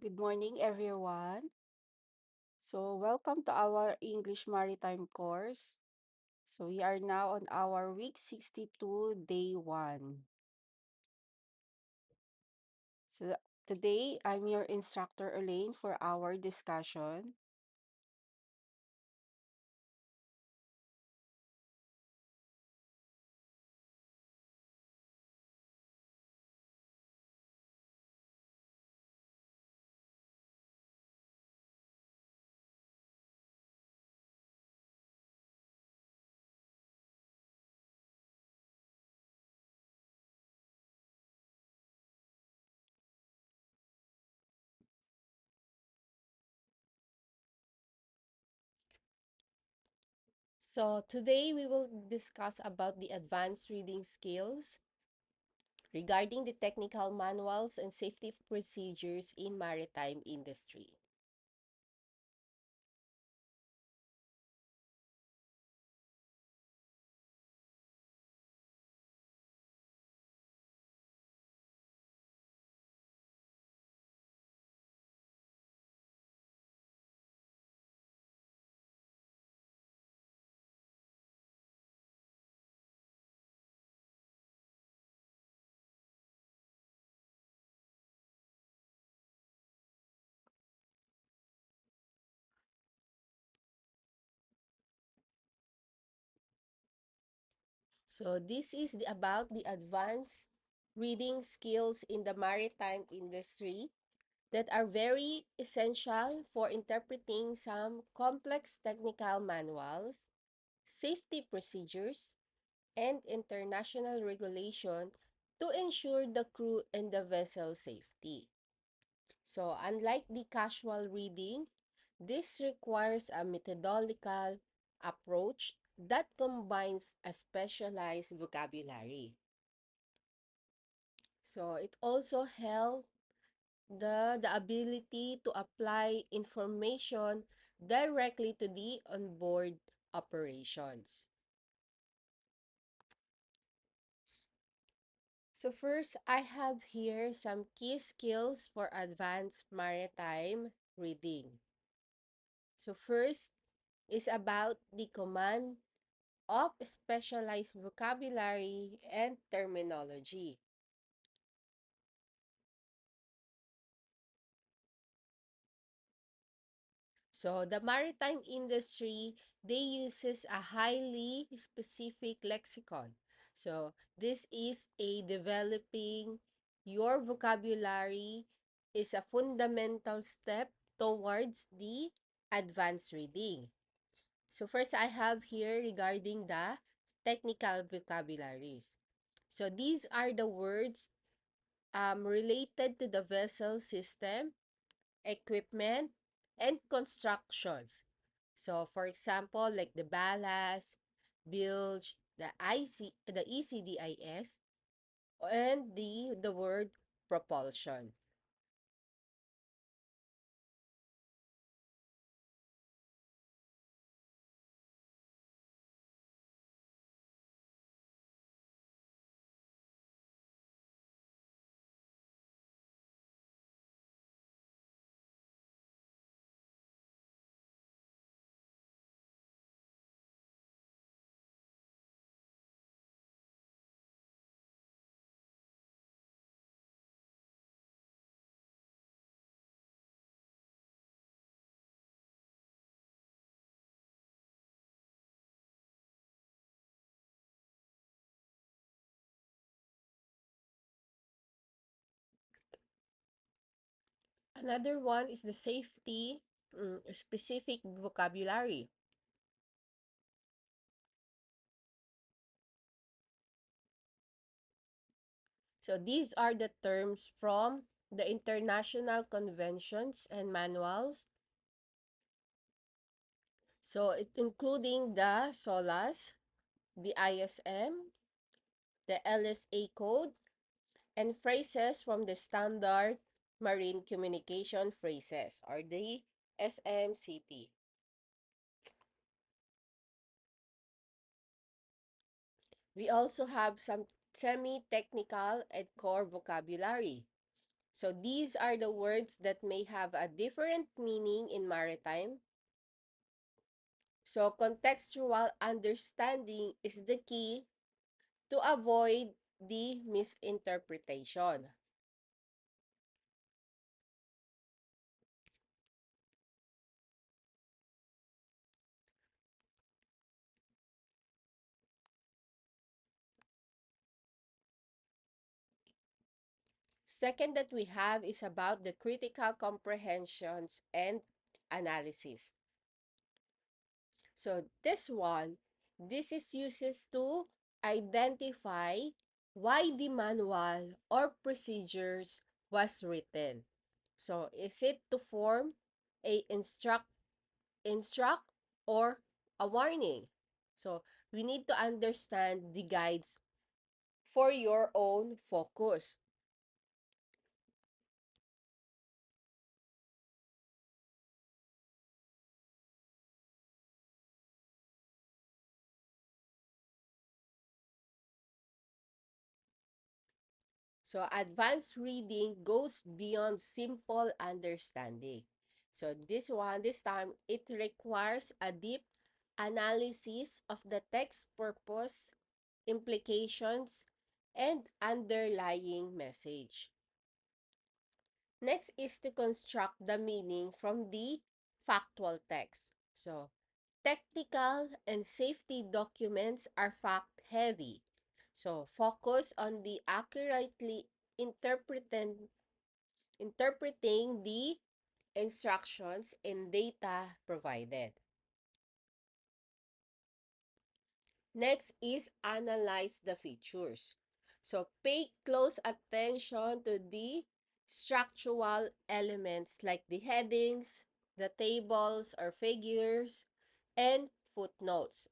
Good morning, everyone. Welcome to our English Maritime course. We are now on our week 62, day 1. So, Today, I'm your instructor, Elaine, for our discussion. Today we will discuss about the advanced reading skills regarding the technical manuals and safety procedures in maritime industry. This is about the advanced reading skills in the maritime industry that are very essential for interpreting some complex technical manuals, safety procedures, and international regulation to ensure the crew and the vessel safety. Unlike the casual reading, this requires a methodological approach that combines a specialized vocabulary. It also helps the ability to apply information directly to the onboard operations. First, I have here some key skills for advanced maritime reading. First is about the command of specialized vocabulary and terminology. The maritime industry, they uses a highly specific lexicon. This is a developing your vocabulary is a fundamental step towards the advanced reading. First I have here regarding the technical vocabularies. These are the words related to the vessel system, equipment, and constructions. For example, like the ballast, bilge, the ECDIS, and the word propulsion. Another one is the safety specific vocabulary. These are the terms from the international conventions and manuals. Including the SOLAS, the ISM, the LSA code, and phrases from the Standard Marine Communication Phrases, or the SMCP. We also have some semi-technical and core vocabulary. So these are the words that may have a different meaning in maritime. So contextual understanding is the key to avoid the misinterpretation. Second that we have is about the critical comprehensions and analysis. So this is uses to identify why the manual or procedures was written. So is it to form a instruct or a warning? So we need to understand the guides for your own focus. So advanced reading goes beyond simple understanding. So this time, it requires a deep analysis of the text purpose, implications, and underlying message. Next is to construct the meaning from the factual text. So technical and safety documents are fact heavy. So focus on the accurately interpreting interpreting the instructions and data provided. Next is analyze the features. So pay close attention to the structural elements like the headings, the tables or figures, and footnotes.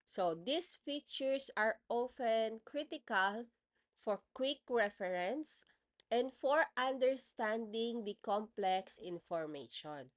So these features are often critical for quick reference and for understanding the complex information.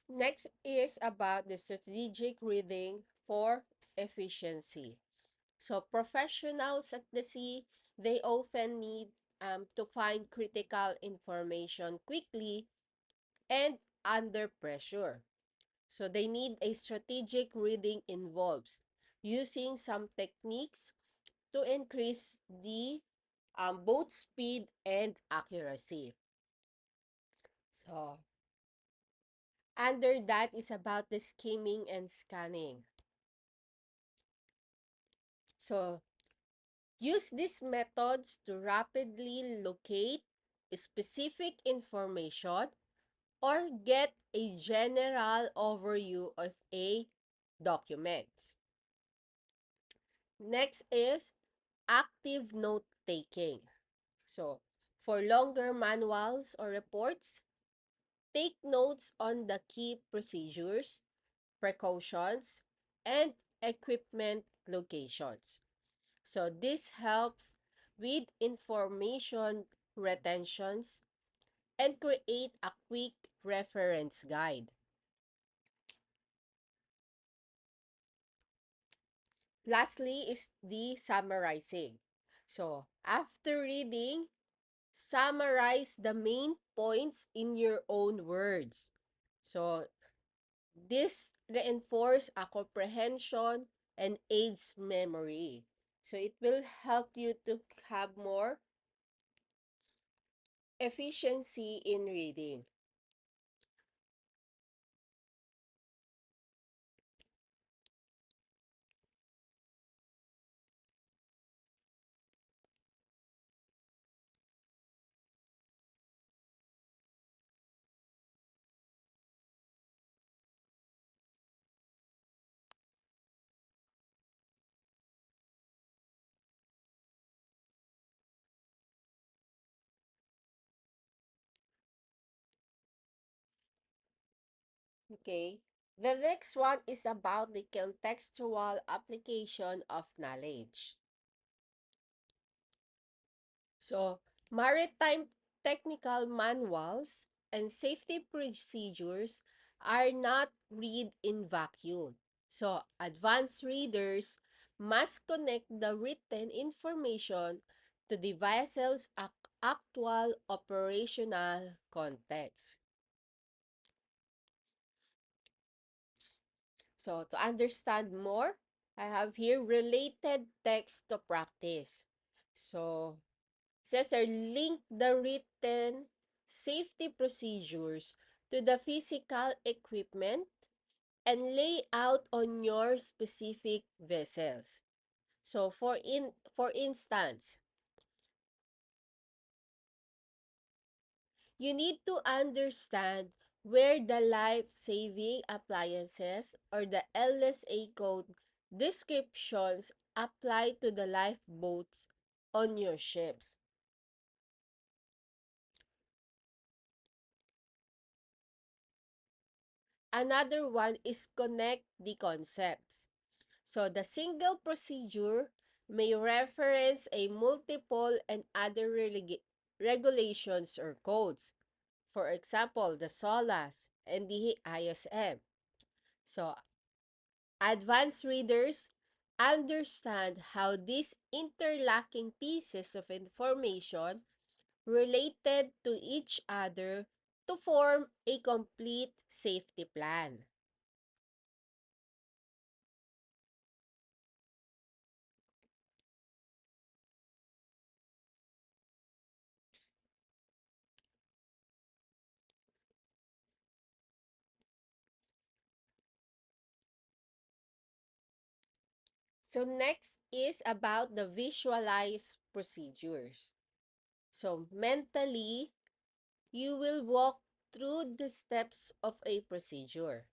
Next is about the strategic reading for efficiency. So professionals at the sea, they often need to find critical information quickly and under pressure. So they need a strategic reading involves using some techniques to increase the both speed and accuracy. So under that is about the skimming and scanning. So use these methods to rapidly locate specific information or get a general overview of a document. Next is active note taking. So, for longer manuals or reports, take notes on the key procedures, precautions, and equipment locations. So this helps with information retentions and create a quick reference guide. Lastly is the summarizing. So after reading, summarize the main points in your own words. So this reinforces a comprehension and aids memory. So it will help you to have more efficiency in reading. Okay. The next one is about the contextual application of knowledge. So, maritime technical manuals and safety procedures are not read in vacuum. So, advanced readers must connect the written information to the vessel's actual operational context. So, to understand more, I have here related text to practice. So, says are link the written safety procedures to the physical equipment and lay out on your specific vessels. So for instance, you need to understand where the life-saving appliances or the LSA code descriptions apply to the lifeboats on your ships. Another one is connect the concepts. So the single procedure may reference a multiple and other regulations or codes. For example, the SOLAS and the ISM. So advanced readers understand how these interlocking pieces of information related to each other to form a complete safety plan. So next is about the visualized procedures. So mentally, you will walk through the steps of a procedure,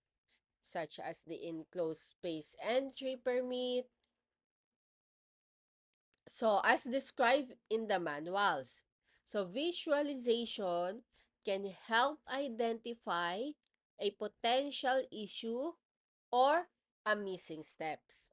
such as the enclosed space entry permit, so as described in the manuals. So visualization can help identify a potential issue or a missing steps.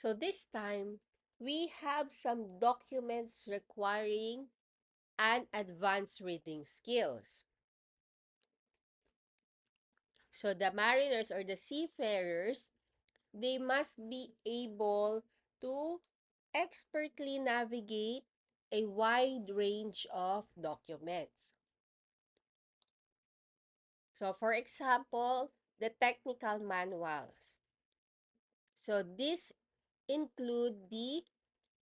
So this time, we have some documents requiring an advanced reading skills. So the mariners or the seafarers, they must be able to expertly navigate a wide range of documents. So for example, the technical manuals. So this include the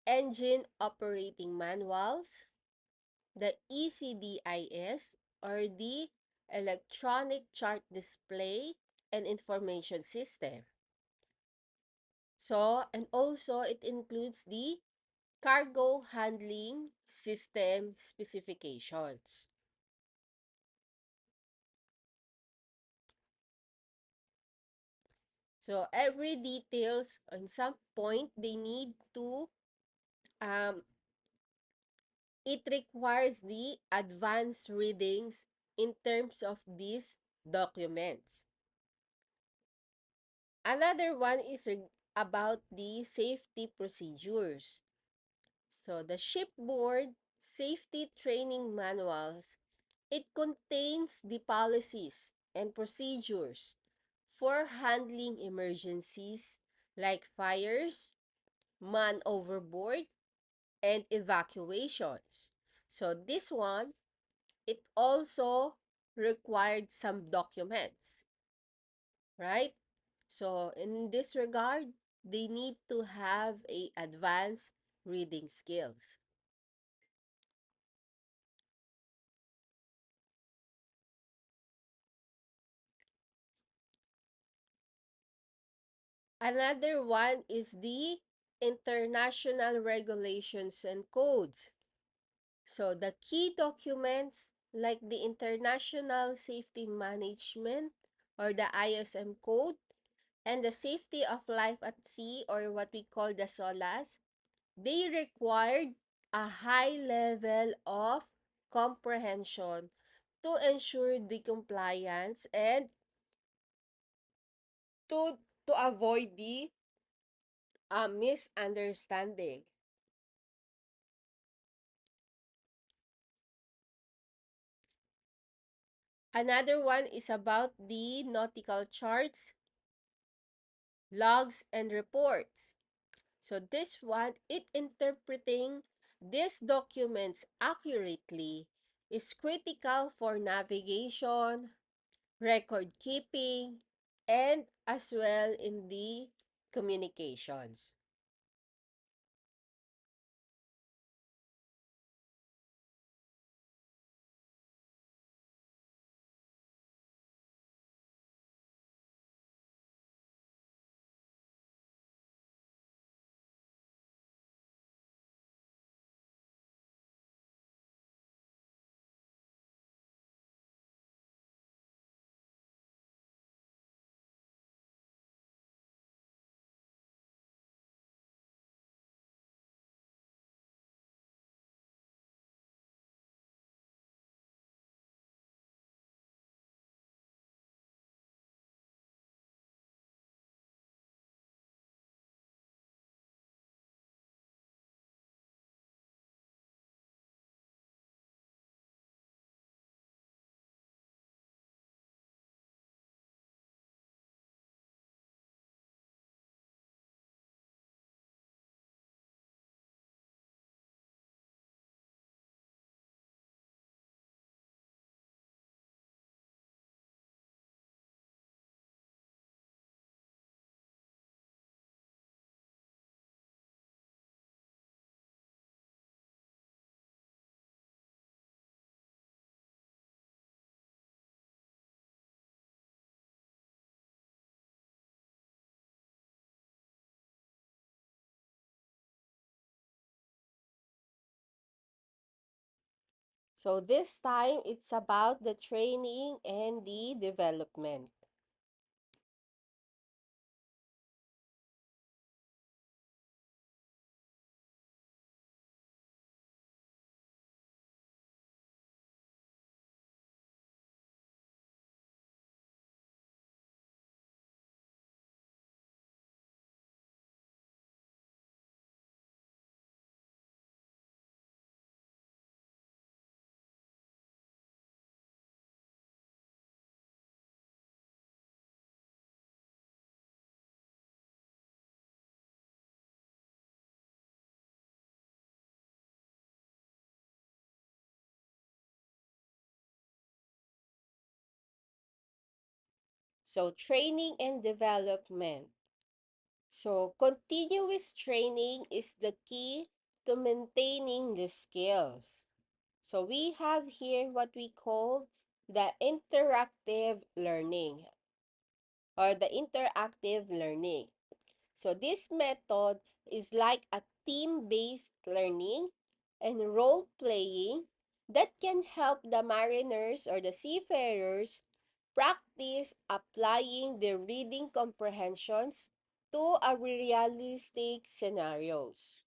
engine operating manuals, the ECDIS or the electronic chart display and information system. So, and also it includes the cargo handling system specifications. So, every details on some point they need to um, it requires the advanced readings in terms of these documents. Another one is about the safety procedures. So the shipboard safety training manuals, it contains the policies and procedures for handling emergencies like fires, man overboard, and evacuations. So this one, it also required some documents, right? So in this regard, they need to have a advanced reading skills. Another one is the international regulations and codes. So the key documents like the International Safety Management or the ISM code and the Safety of Life at Sea or what we call the SOLAS, they required a high level of comprehension to ensure the compliance and to to avoid the misunderstanding. Another one is about the nautical charts, logs, and reports. So this one, it interpreting these documents accurately is critical for navigation, record keeping, and as well in the communications. So this time, it's about the training and the development. So training and development. So continuous training is the key to maintaining the skills. So we have here what we call the interactive learning or the interactive learning. So this method is like a team-based learning and role-playing that can help the mariners or the seafarers practice applying their reading comprehensions to a realistic scenarios.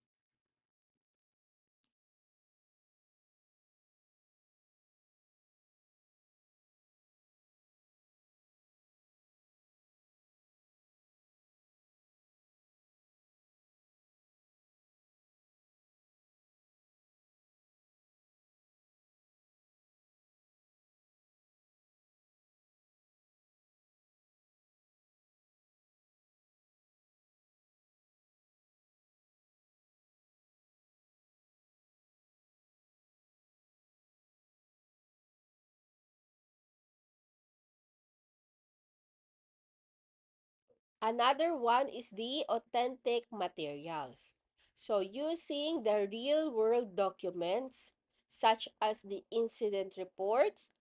Another one is the authentic materials. So using the real world documents such as the incident reports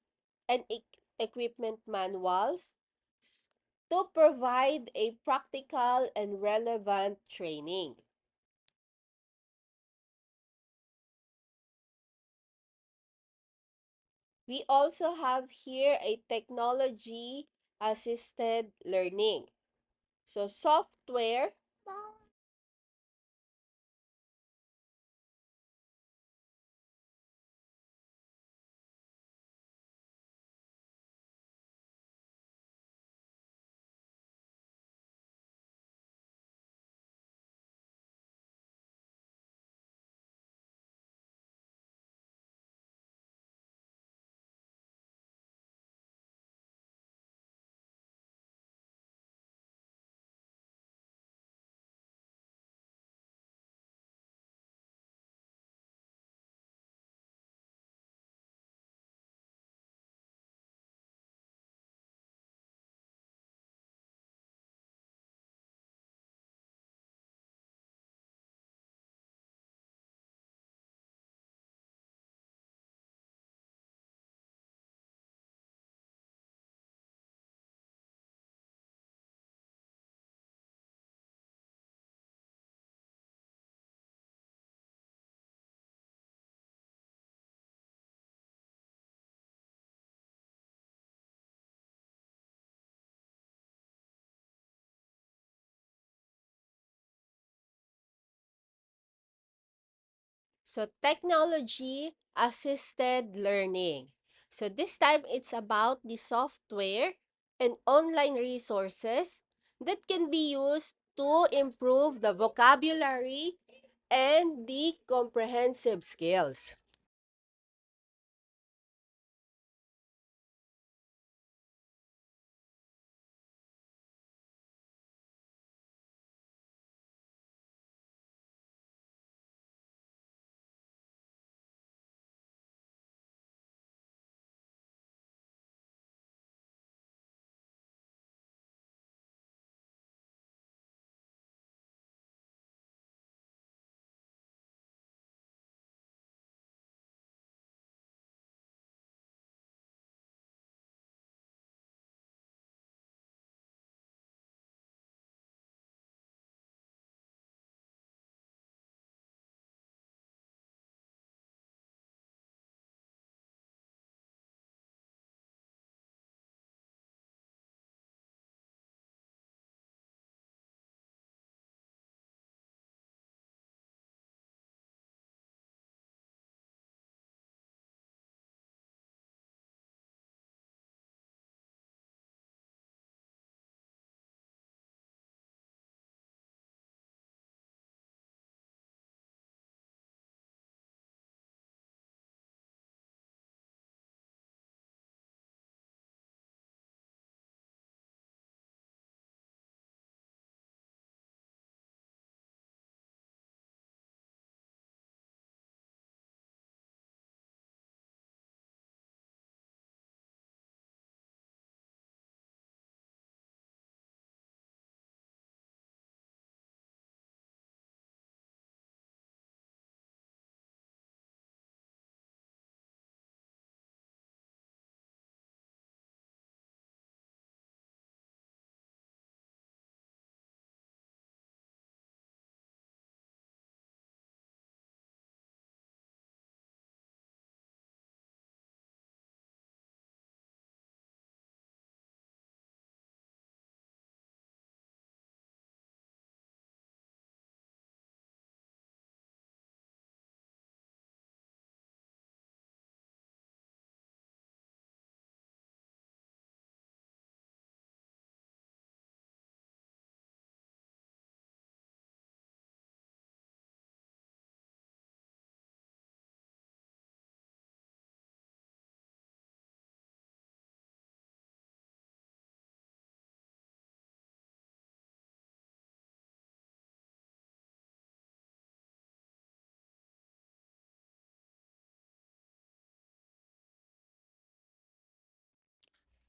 and equipment manuals to provide a practical and relevant training. We also have here a technology assisted learning. So software So technology assisted learning. So this time it's about the software and online resources that can be used to improve the vocabulary and the comprehensive skills.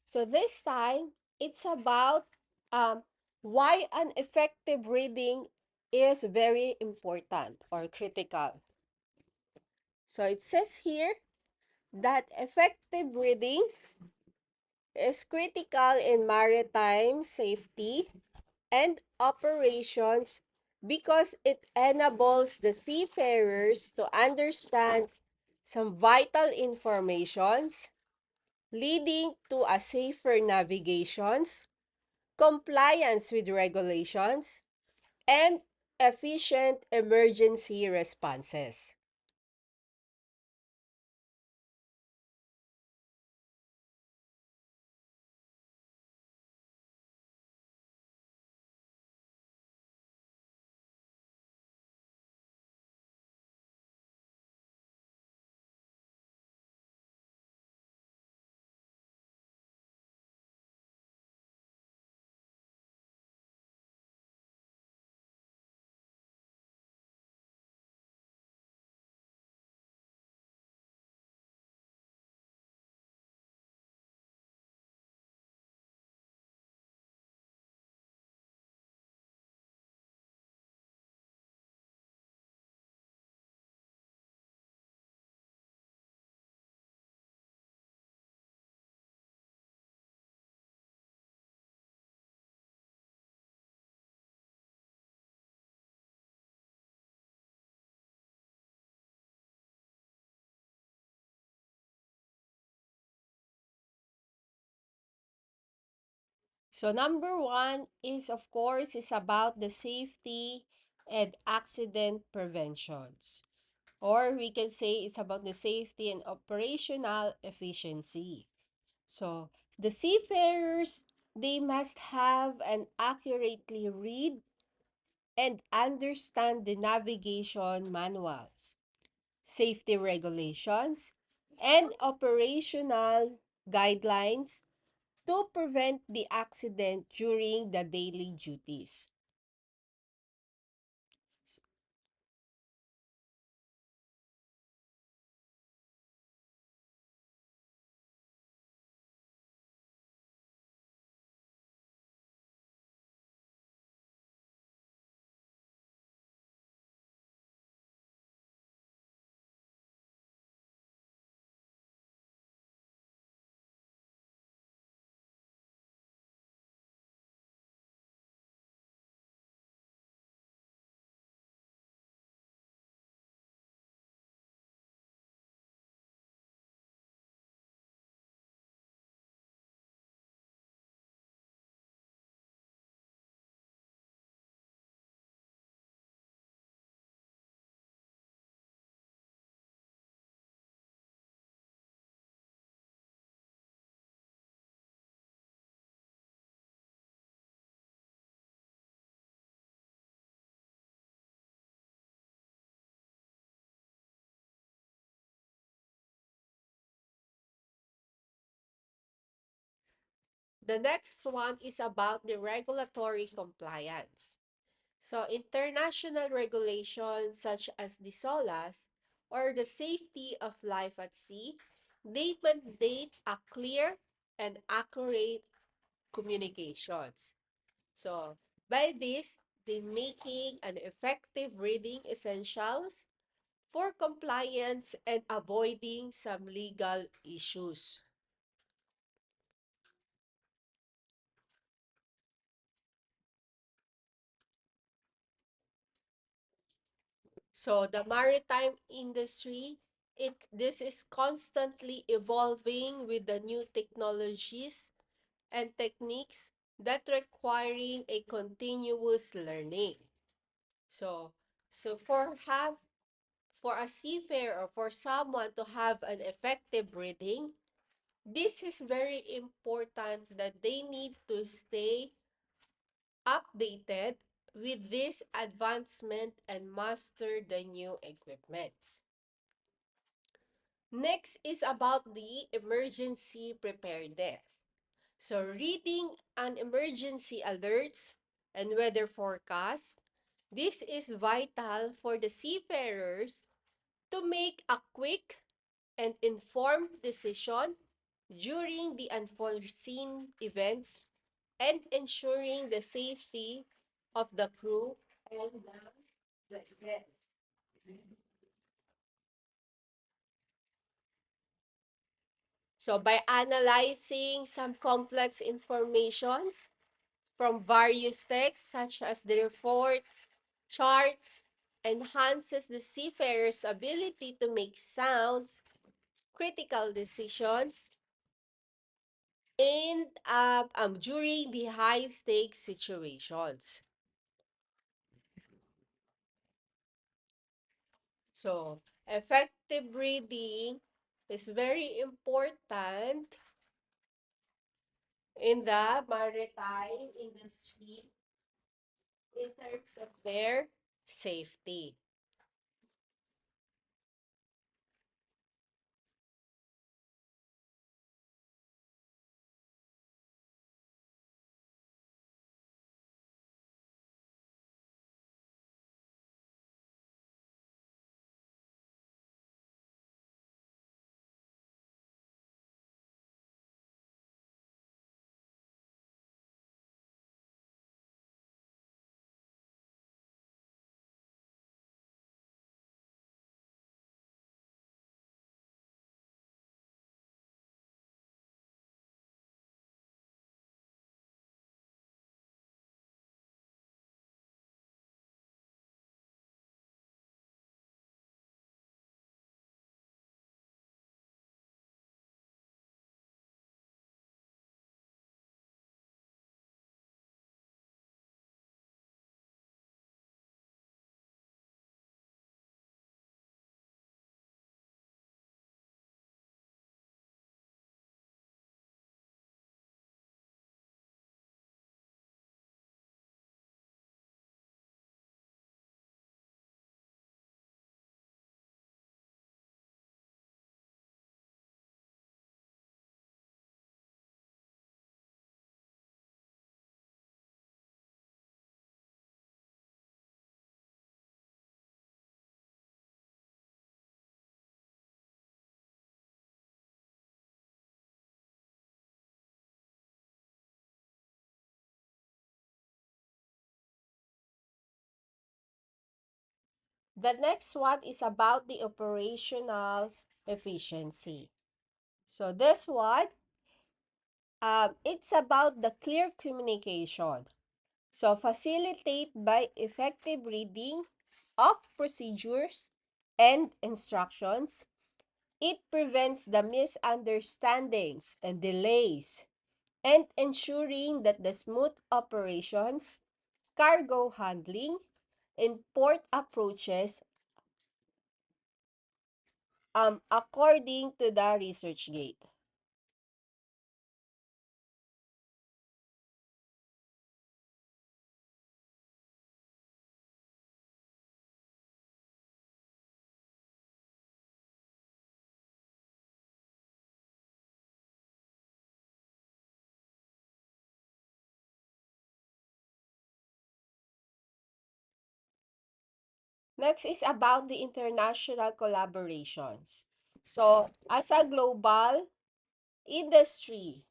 So this time it's about um, Why an effective reading is very important or critical. So it says here that effective reading is critical in maritime safety and operations because it enables the seafarers to understand some vital informations leading to a safer navigations, compliance with regulations, and efficient emergency responses. So number one is of course is about the safety and accident preventions. Or we can say it's about the safety and operational efficiency. So the seafarers, they must have and accurately read and understand the navigation manuals, safety regulations, and operational guidelines to prevent the accident during the daily duties. The next one is about the regulatory compliance. So international regulations such as the SOLAS or the safety of life at sea, they mandate a clear and accurate communications. So by this, they making an effective reading essentials for compliance and avoiding some legal issues. So the maritime industry, this is constantly evolving with the new technologies and techniques that requiring a continuous learning. So for a seafarer or for someone to have an effective reading, this is very important that they need to stay updated with this advancement and master the new equipments. Next is about the emergency preparedness. So reading an emergency alerts and weather forecast, this is vital for the seafarers to make a quick and informed decision during the unforeseen events and ensuring the safety of the crew and the guests. So by analyzing some complex informations from various texts such as the reports, charts, enhances the seafarer's ability to make sound, critical decisions and during the high stakes situations. So effective reading is very important in the maritime industry in terms of their safety. The next one is about the operational efficiency. So this one, it's about the clear communication. So facilitate by effective reading of procedures and instructions. It prevents the misunderstandings and delays and ensuring that the smooth operations, cargo handling, and port approaches according to the research gate. Next is about the international collaborations. So, as a global industry,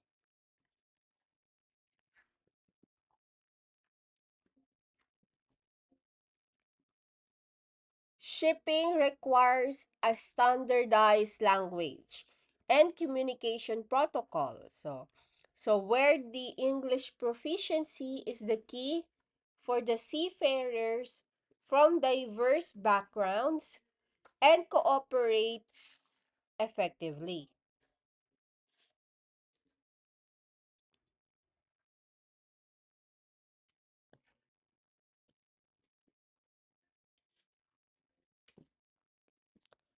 shipping requires a standardized language and communication protocol. So where the English proficiency is the key for the seafarers from diverse backgrounds and cooperate effectively.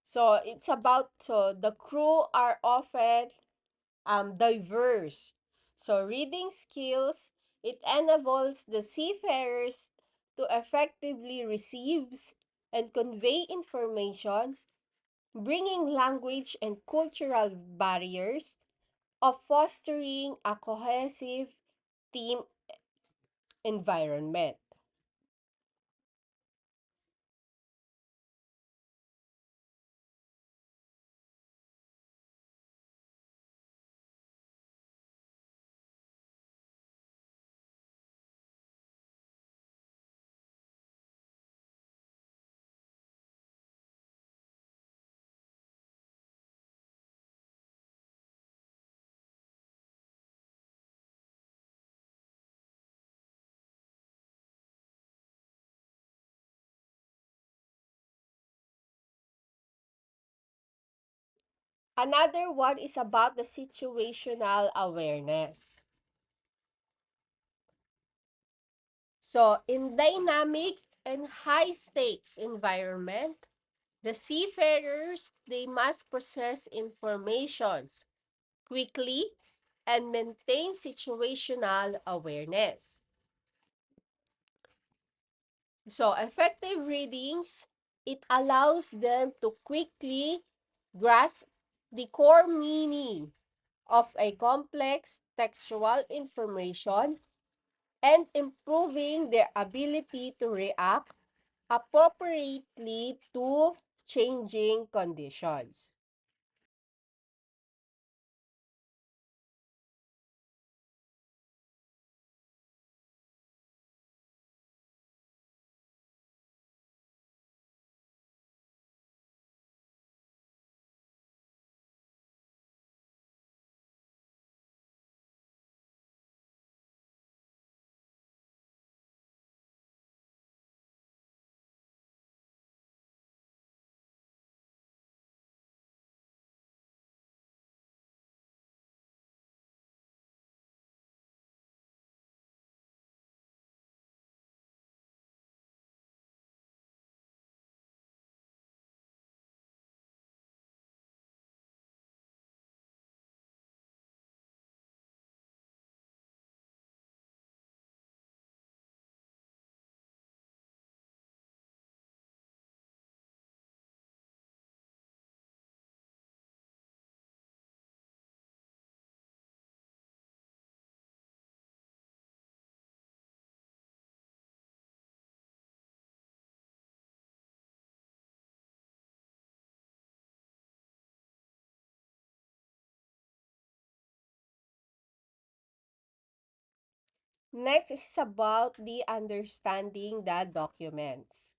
So it's about the crew are often diverse. So reading skills, it enables the seafarers to effectively receive and convey informations, bringing language and cultural barriers of fostering a cohesive team environment. Another one is about the situational awareness. So, in dynamic and high-stakes environment, the seafarers, they must process informations quickly and maintain situational awareness. So, effective readings, it allows them to quickly grasp the core meaning of a complex textual information and improving their ability to react appropriately to changing conditions. Next is about the understanding the documents.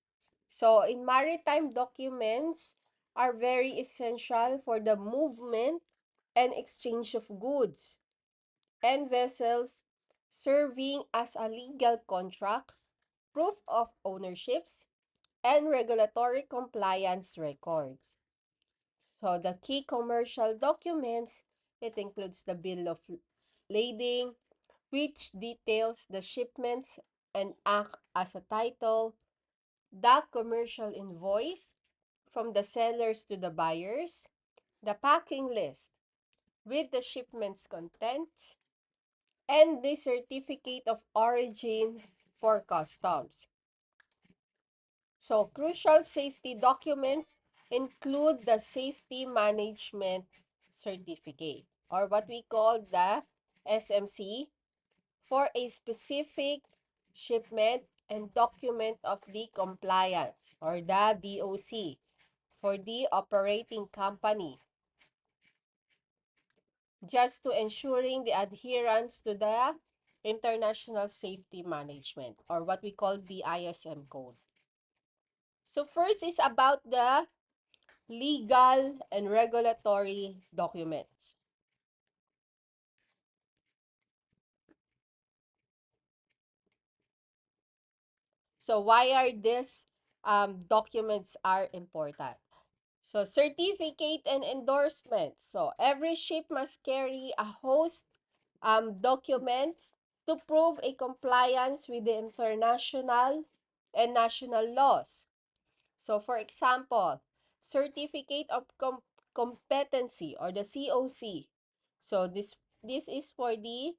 So, in maritime documents are very essential for the movement and exchange of goods and vessels, serving as a legal contract, proof of ownerships, and regulatory compliance records. So the key commercial documents, it includes the bill of lading, which details the shipments and act as a title, the commercial invoice from the sellers to the buyers, the packing list with the shipment's contents, and the certificate of origin for customs. So, crucial safety documents include the Safety Management Certificate, or what we call the SMC, for a specific shipment, and document of the compliance, or the DOC, for the operating company, just to ensuring the adherence to the International Safety Management, or what we call the ISM code. So first is about the legal and regulatory documents. So why are these documents are important? So certificate and endorsement. So every ship must carry a host documents to prove a compliance with the international and national laws. So for example, certificate of competency, or the COC. So this is for the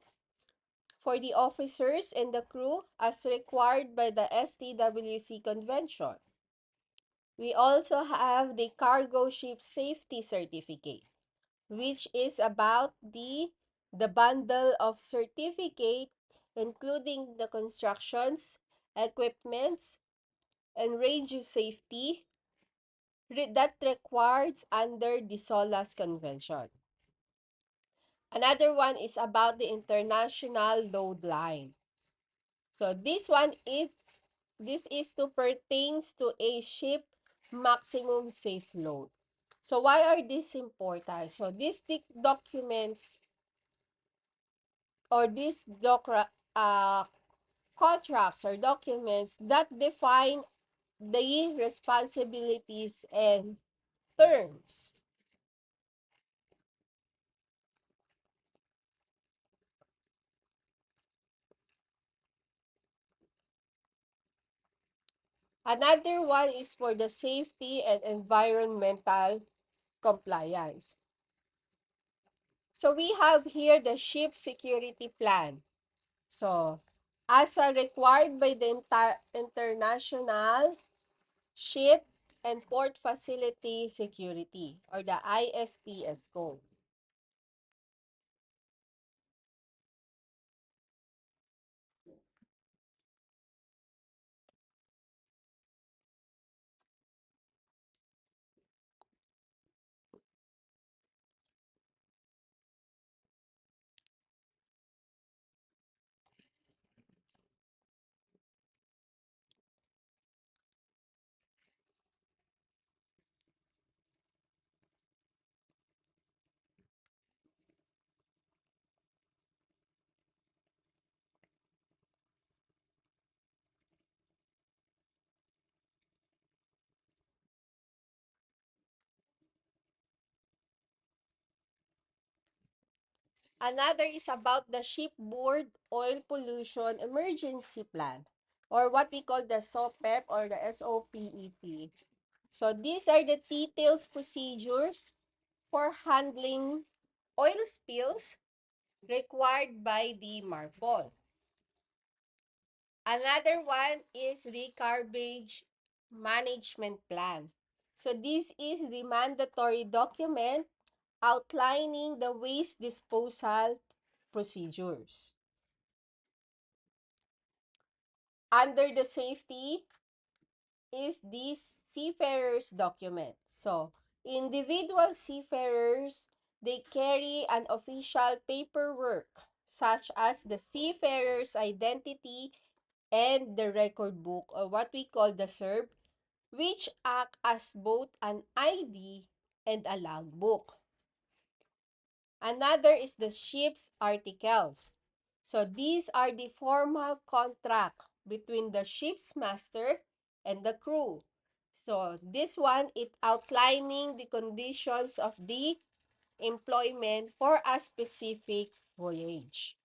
officers and the crew as required by the STWC convention. We also have the cargo ship safety certificate, which is about the bundle of certificate including the constructions, equipments, and radio safety that requires under the SOLAS convention. Another one is about the international load line. So this is to pertains to a ship maximum safe load. So why are these important? So these documents, or these contracts or documents that define the responsibilities and terms Another one is for the safety and environmental compliance. So we have here the ship security plan. So, as required by the International Ship and Port Facility Security or the ISPS code. Another is about the Shipboard Oil Pollution Emergency Plan or what we call the SOPEP or the SOPEP. So these are the details procedures for handling oil spills required by the MARPOL. Another one is the garbage management plan. So this is the mandatory document outlining the waste disposal procedures. Under the safety is this seafarers document. So, individual seafarers, they carry an official paperwork such as the seafarer's identity and the record book or what we call the CERB, which act as both an ID and a logbook. Another is the ship's articles. So these are the formal contract between the ship's master and the crew. So this one, it outlining the conditions of the employment for a specific voyage.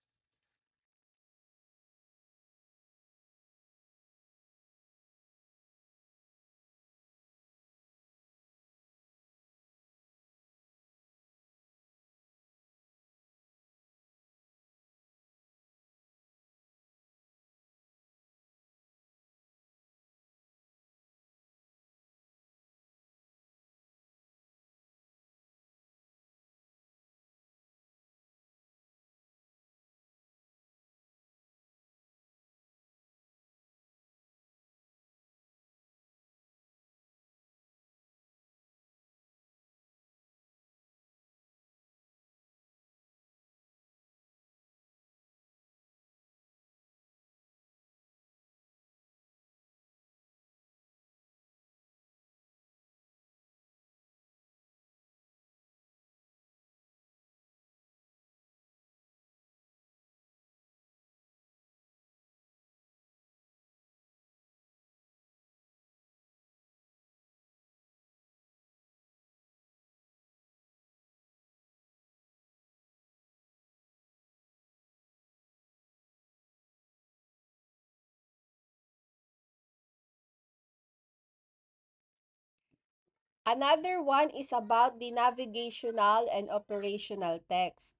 Another one is about the navigational and operational text.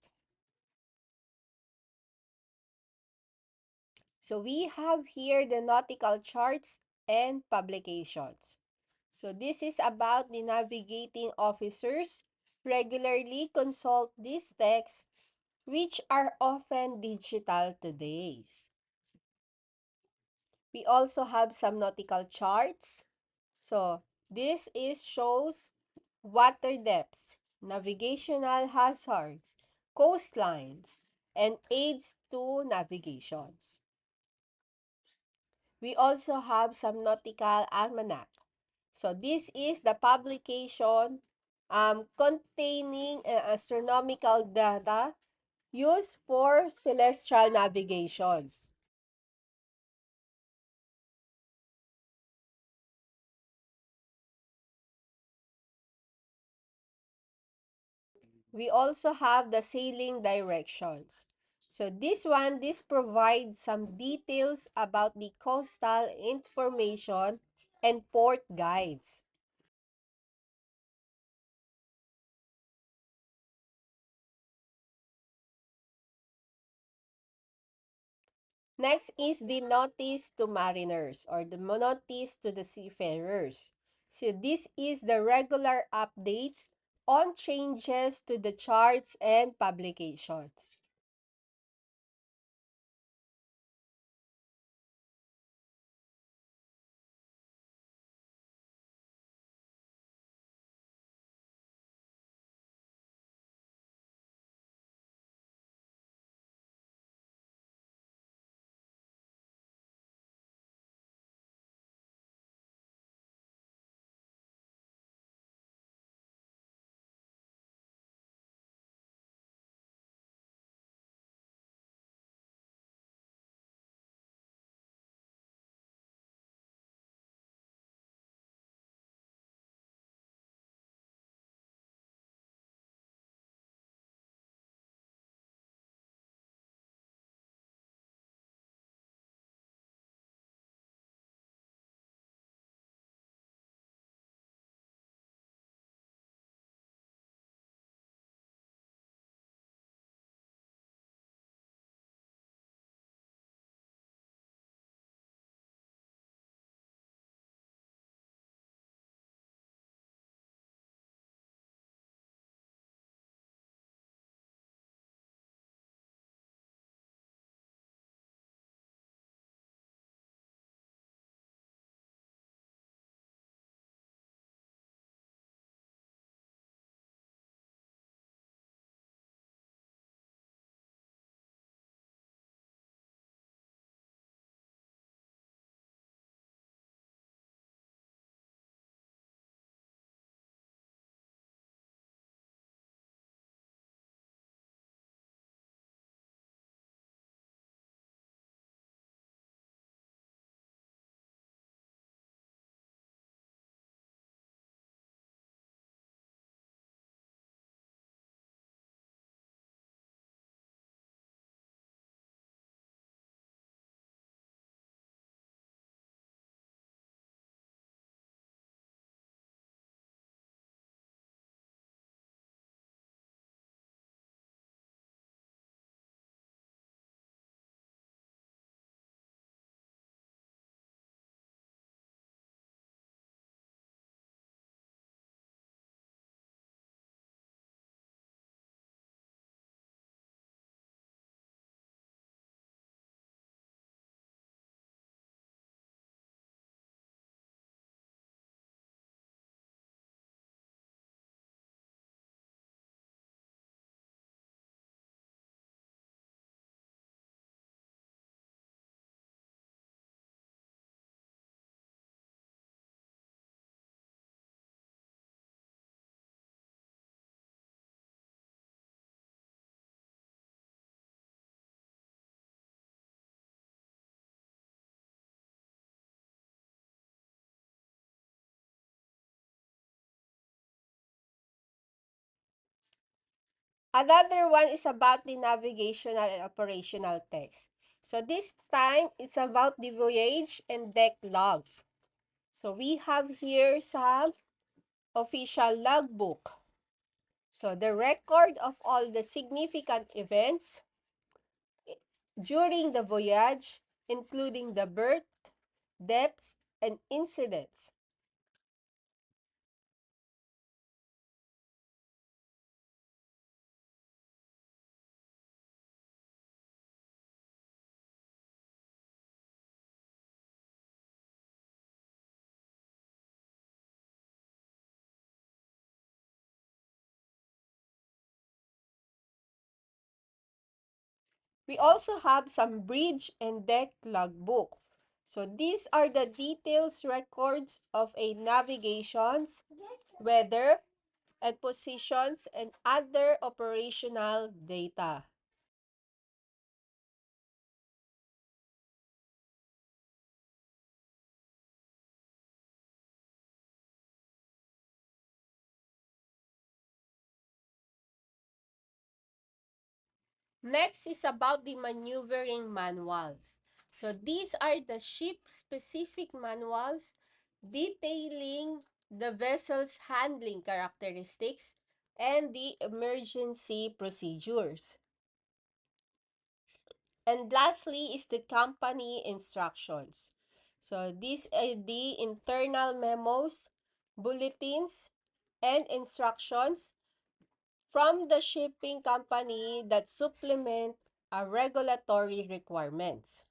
So we have here the nautical charts and publications. So this is about the navigating officers regularly consult these texts which are often digital today. We also have some nautical charts. So this is shows water depths, navigational hazards, coastlines, and aids to navigations. We also have some nautical almanac. So this is the publication containing astronomical data used for celestial navigations. We also have the sailing directions. So this provides some details about the coastal information and port guides. Next is the notice to mariners or the notice to the seafarers. So this is the regular updates on changes to the charts and publications. Another one is about the navigational and operational text. So this time, it's about the voyage and deck logs. So we have here some official logbook. So the record of all the significant events during the voyage, including the birth, deaths, and incidents. We also have some bridge and deck logbook. So these are the details records of a navigations, weather, and positions and other operational data. Next is about the maneuvering manuals. So these are the ship-specific manuals detailing the vessel's handling characteristics and the emergency procedures. And lastly is the company instructions. So these are the internal memos, bulletins, and instructions from the shipping company that supplement our regulatory requirements.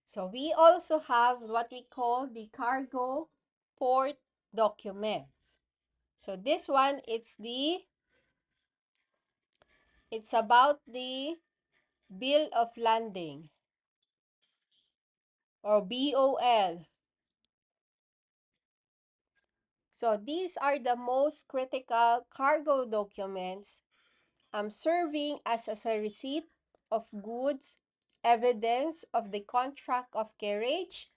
So we also have what we call the cargo port documents. So this one, it's about the bill of landing or BOL. So these are the most critical cargo documents serving as a receipt of goods, evidence of the contract of carriage,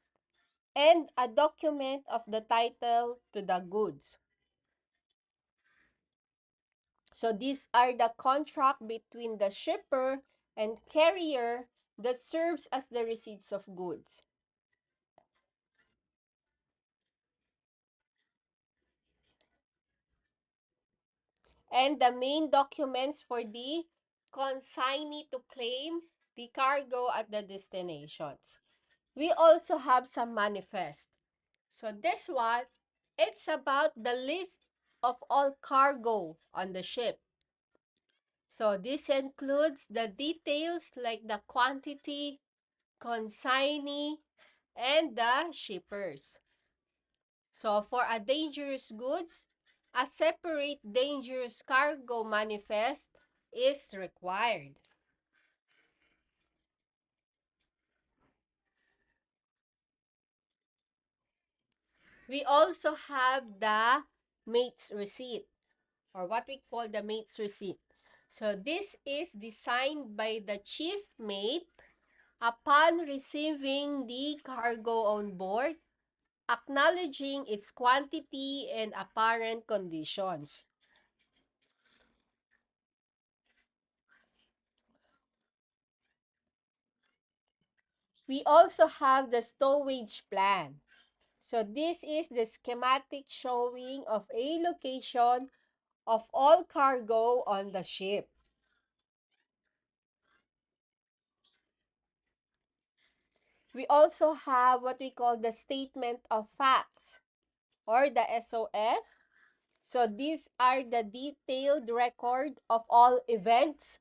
and a document of the title to the goods. So these are the contract between the shipper and carrier that serves as the receipts of goods. And the main documents for the consignee to claim the cargo at the destinations. We also have some manifest. So this one, it's about the list of all cargo on the ship. So this includes the details like the quantity, consignee, and the shippers. So for a dangerous goods, a separate dangerous cargo manifest is required. We also have the mate's receipt, or what we call the mate's receipt. So this is designed by the chief mate upon receiving the cargo on board, acknowledging its quantity and apparent conditions. We also have the stowage plan. So this is the schematic showing of a location of all cargo on the ship. We also have what we call the statement of facts or the SOF. So these are the detailed record of all events,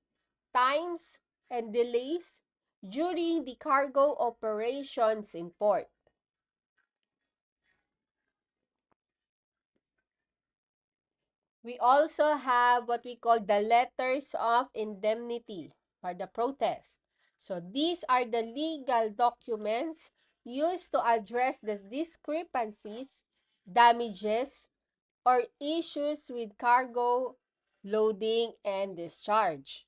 times, and delays during the cargo operations in port. We also have what we call the letters of indemnity or the protest. So these are the legal documents used to address the discrepancies, damages, or issues with cargo loading and discharge.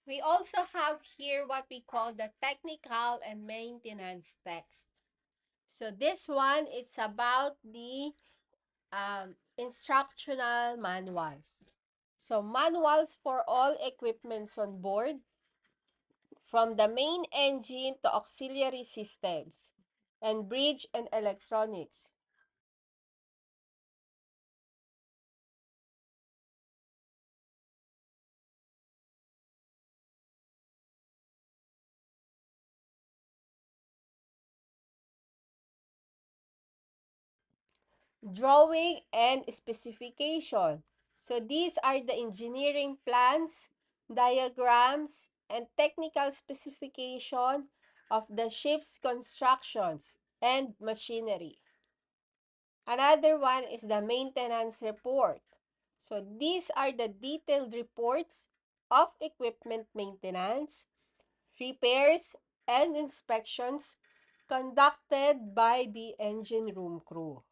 We also have here what we call the technical and maintenance text. So this one, it's about the instructional manuals. So manuals for all equipments on board, from the main engine to auxiliary systems, and bridge and electronics. Drawing and specification. So these are the engineering plans, diagrams, and technical specification of the ship's constructions and machinery. Another one is the maintenance report. So these are the detailed reports of equipment maintenance, repairs, and inspections conducted by the engine room crew.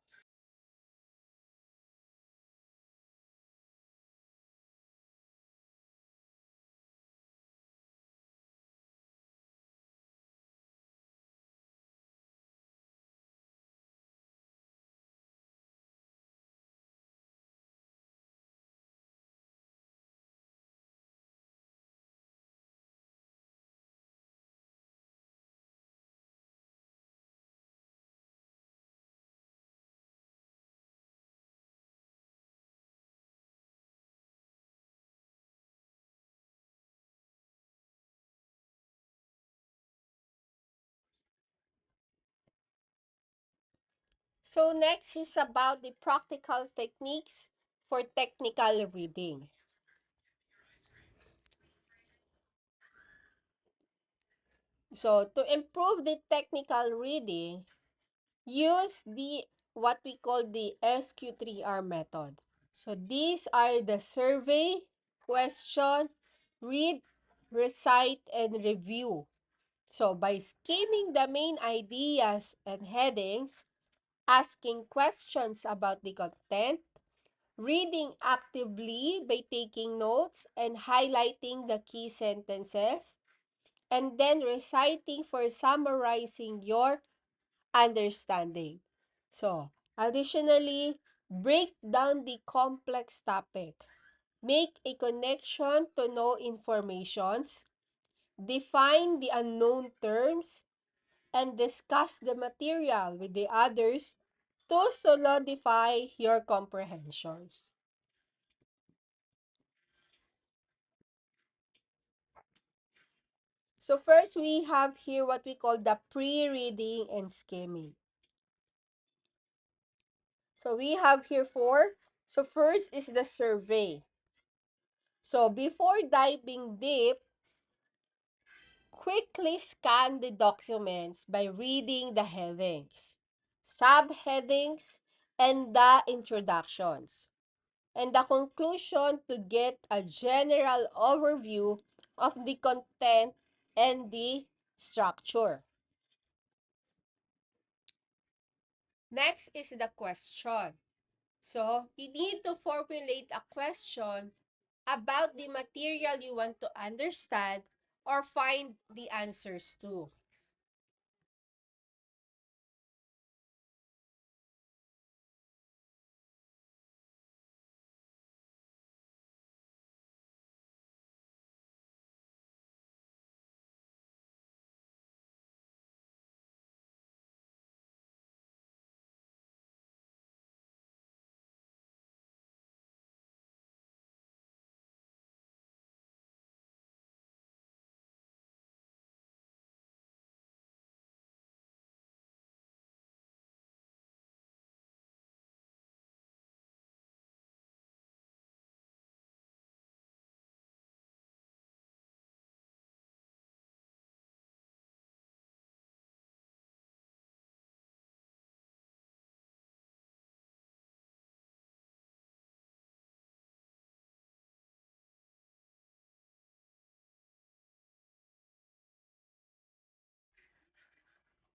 So next is about the practical techniques for technical reading. So to improve the technical reading, use the what we call the SQ3R method. So these are the survey, question, read, recite, and review. So by skimming the main ideas and headings, asking questions about the content, reading actively by taking notes and highlighting the key sentences, and then reciting for summarizing your understanding. So, additionally, break down the complex topic. Make a connection to know informations, define the unknown terms, and discuss the material with the others to solidify your comprehensions. So first, we have here what we call the pre-reading and skimming. So we have here four. So first is the survey. So before diving deep, quickly scan the documents by reading the headings, subheadings, and the introductions, and the conclusion to get a general overview of the content and the structure. Next is the question. So, you need to formulate a question about the material you want to understand or find the answers to.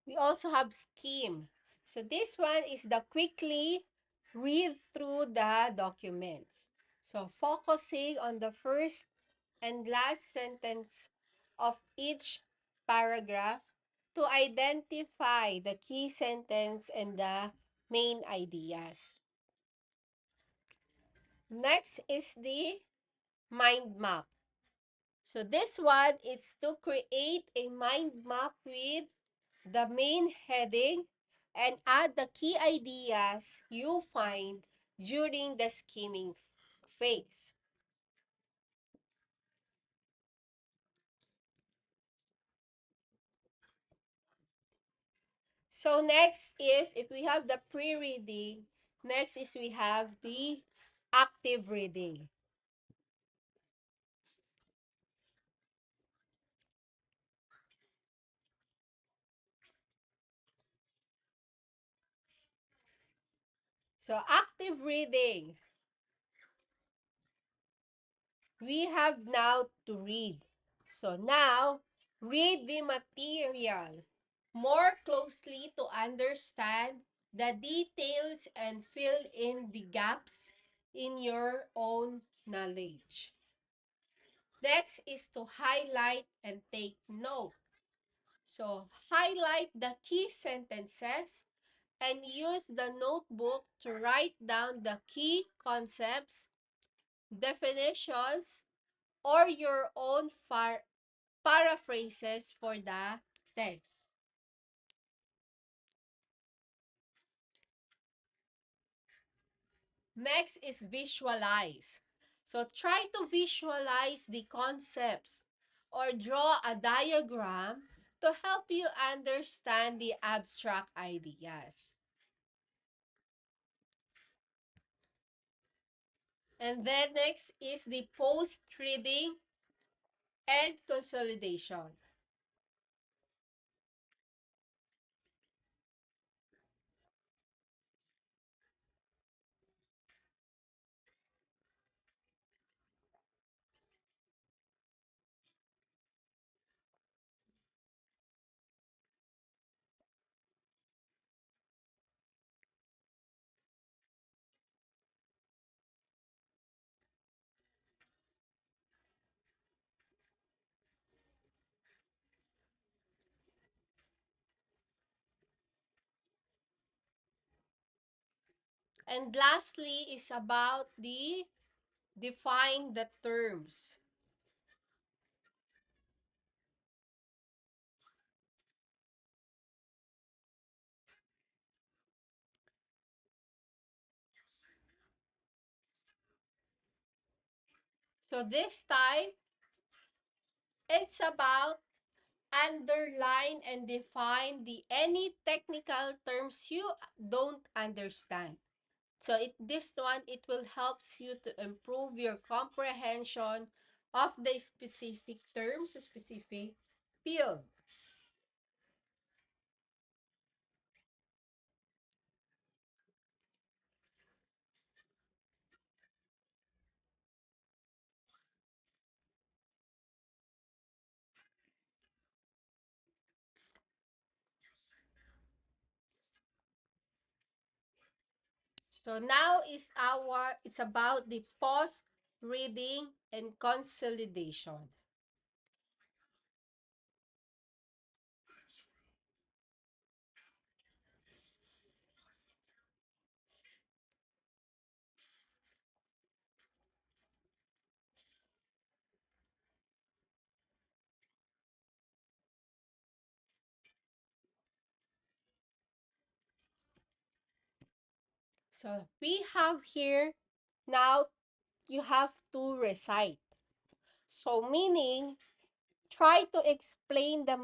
We also have skim. So this one is the quickly read through the documents. So focusing on the first and last sentence of each paragraph to identify the key sentence and the main ideas. Next is the mind map. So this one is to create a mind map with the main heading and add the key ideas you find during the skimming phase. So next is, if we have the pre-reading, next is we have the active reading. So active reading, we have now to read. So now, read the material more closely to understand the details and fill in the gaps in your own knowledge. Next is to highlight and take note. So, highlight the key sentences and use the notebook to write down the key concepts, definitions, or your own paraphrases for the text. Next is visualize. So try to visualize the concepts or draw a diagram to help you understand the abstract ideas. And then next is the post-reading and consolidation. And lastly is about the define the terms. So this time, it's about underline and define the any technical terms you don't understand. So this one, it will helps you to improve your comprehension of the specific terms, specific field. So now is it's about the post reading, and consolidation. So we have here, now you have to recite. So meaning, try to explain the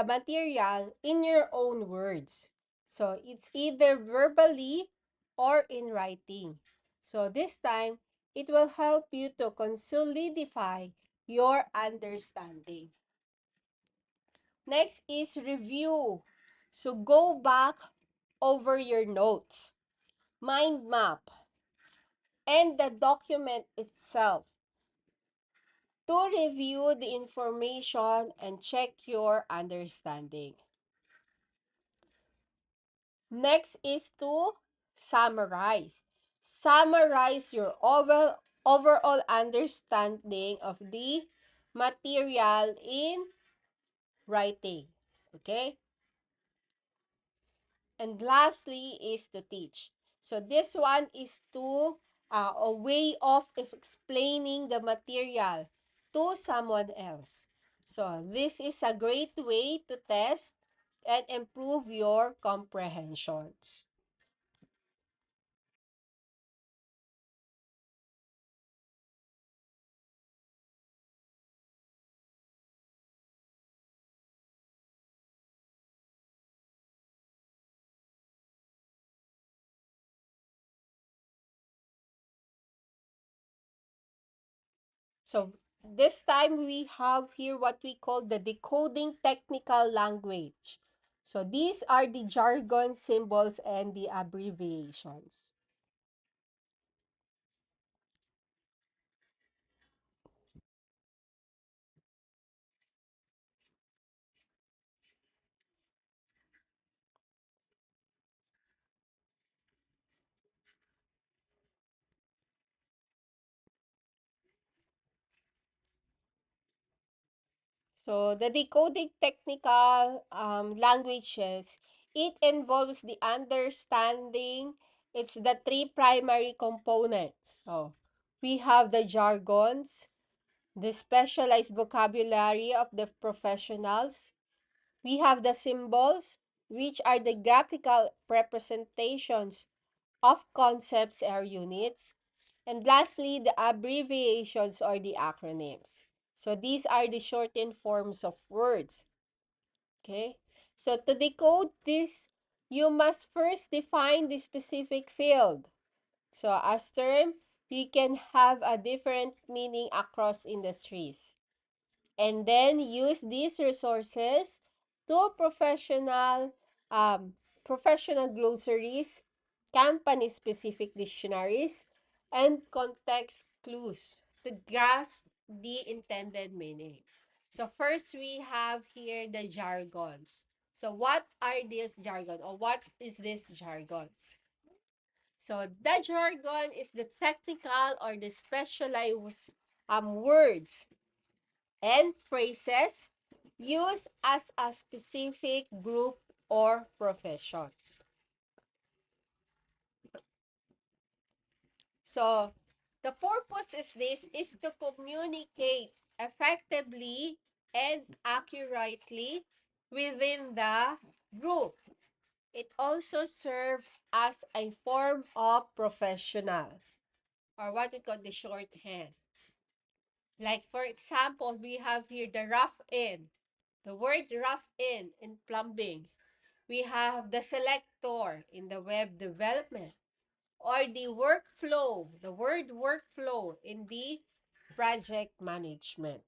material in your own words. So it's either verbally or in writing. So this time, it will help you to consolidify your understanding. Next is review. So go back over your notes, mind map, and the document itself to review the information and check your understanding. Next is to summarize. Summarize your overall understanding of the material in writing. Okay? And lastly is to teach. So this one is to a way of explaining the material to someone else. So this is a great way to test and improve your comprehensions. So this time we have here what we call the decoding technical language. So these are the jargon, symbols, and the abbreviations. So the decoding technical languages, it involves the understanding. It's the three primary components. So we have the jargons, the specialized vocabulary of the professionals. We have the symbols, which are the graphical representations of concepts or units. And lastly, the abbreviations or the acronyms. So these are the shortened forms of words. Okay? So to decode this, you must first define the specific field. So as term, we can have a different meaning across industries. And then use these resources to professional glossaries, company-specific dictionaries, and context clues to grasp the intended meaning. So first, we have here the jargons. So what are these jargon, or what is this jargons? So the jargon is the technical or the specialized words and phrases used as a specific group or professions. So, the purpose is this is to communicate effectively and accurately within the group. It also serves as a form of professional, or what we call the shorthand. Like for example, we have here the rough in. The word rough in plumbing. We have the selector in the web development, or the workflow, the word workflow in the project management.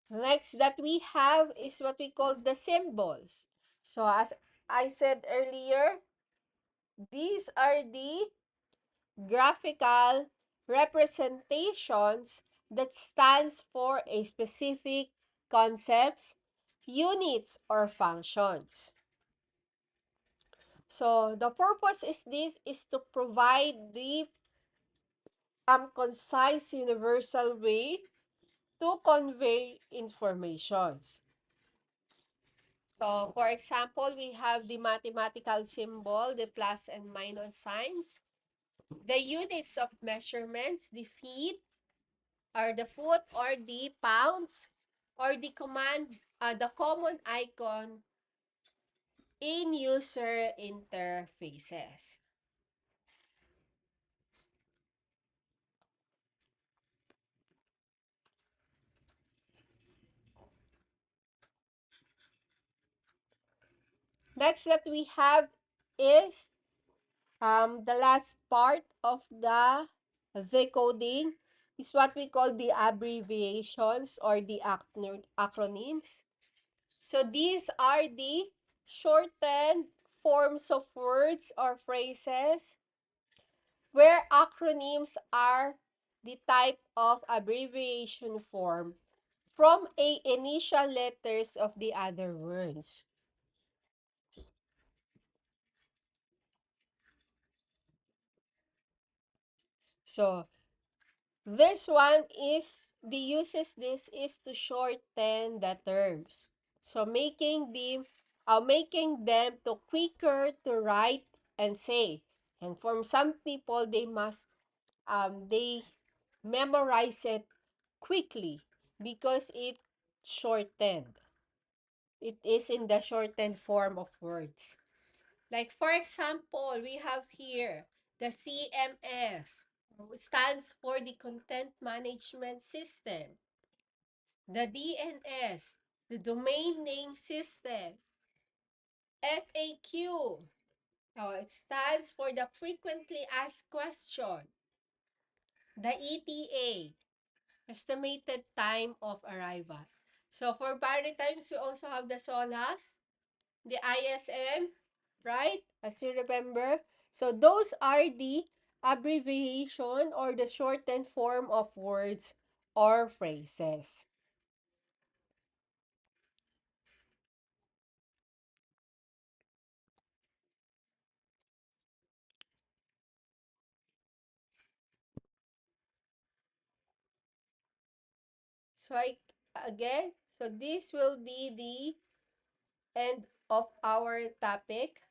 Next that we have is what we call the symbols. So as I said earlier, these are the graphical representations that stands for a specific concepts, units, or functions. So the purpose is to provide the concise universal way to convey informations. So for example, we have the mathematical symbol, the plus and minus signs, the units of measurements, the feet, or the foot, or the pounds, or the the common icon in user interfaces. Next that we have is the last part of the decoding is what we call the abbreviations or the acronyms. So these are the shortened forms of words or phrases where acronyms are the type of abbreviation form from a initial letters of the other words. So this one is the uses this is to shorten the terms. So making them to quicker to write and say. And for some people they memorize it quickly because it shortened. It is in the shortened form of words. Like for example, we have here the CMS, stands for the Content Management System. The DNS, the Domain Name System. FAQ, it stands for the Frequently Asked Question. The ETA, Estimated Time of Arrival. So for times, we also have the SOLAS, the ISM, right? As you remember. So those are the abbreviation or the shortened form of words or phrases. So so this will be the end of our topic.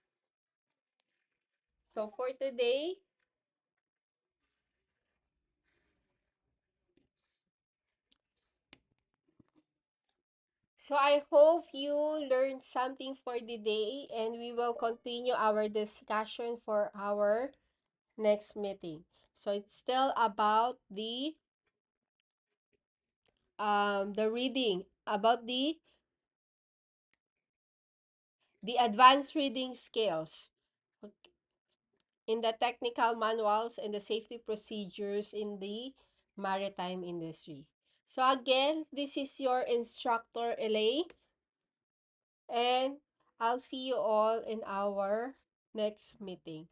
So for today, so I hope you learned something for the day, and we will continue our discussion for our next meeting. So it's still about the reading, about the advanced reading skills in the technical manuals and the safety procedures in the maritime industry. So again, this is your instructor Elaine, and I'll see you all in our next meeting.